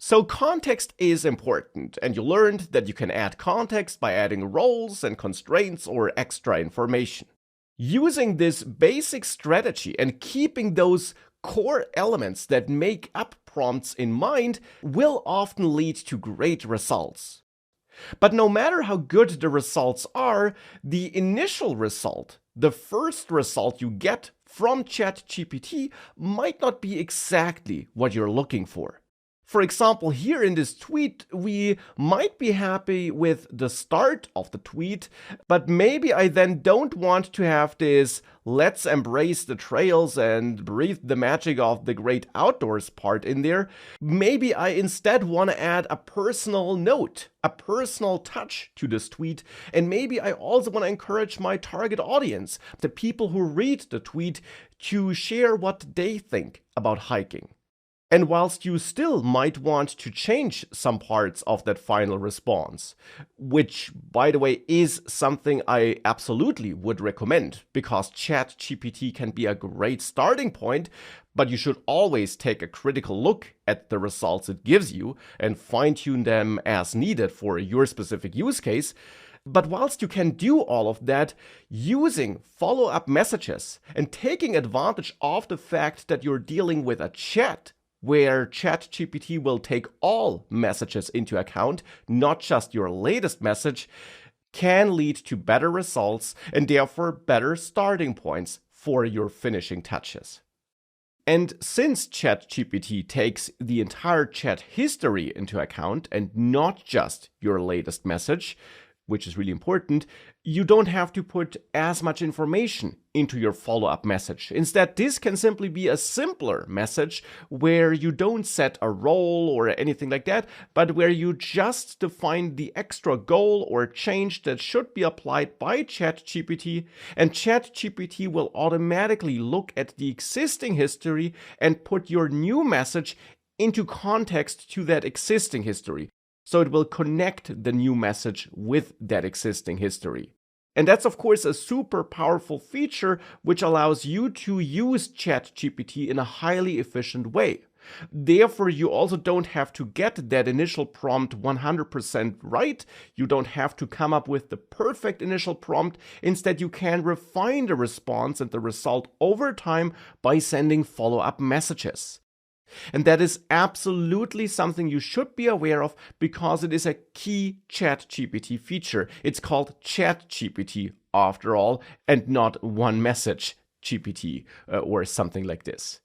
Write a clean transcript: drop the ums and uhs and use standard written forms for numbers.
So context is important, and you learned that you can add context by adding roles and constraints or extra information. Using this basic strategy and keeping those core elements that make up prompts in mind will often lead to great results. But no matter how good the results are, the initial result, the first result you get from ChatGPT, might not be exactly what you're looking for. For example, here in this tweet, we might be happy with the start of the tweet, but maybe I then don't want to have this "let's embrace the trails and breathe the magic of the great outdoors" part in there. Maybe I instead want to add a personal note, a personal touch to this tweet, and maybe I also want to encourage my target audience, the people who read the tweet, to share what they think about hiking. And whilst you still might want to change some parts of that final response, which, by the way, is something I absolutely would recommend, because ChatGPT can be a great starting point, but you should always take a critical look at the results it gives you and fine-tune them as needed for your specific use case. But whilst you can do all of that, using follow-up messages and taking advantage of the fact that you're dealing with a chat, where ChatGPT will take all messages into account, not just your latest message, can lead to better results and therefore better starting points for your finishing touches. And since ChatGPT takes the entire chat history into account and not just your latest message, which is really important, you don't have to put as much information into your follow-up message. Instead, this can simply be a simpler message where you don't set a role or anything like that, but where you just define the extra goal or change that should be applied by ChatGPT, and ChatGPT will automatically look at the existing history and put your new message into context to that existing history. So it will connect the new message with that existing history. And that's, of course, a super powerful feature which allows you to use ChatGPT in a highly efficient way. Therefore, you also don't have to get that initial prompt 100% right. You don't have to come up with the perfect initial prompt. Instead, you can refine the response and the result over time by sending follow-up messages. And that is absolutely something you should be aware of because it is a key ChatGPT feature. It's called ChatGPT after all, and not one message GPT or something like this.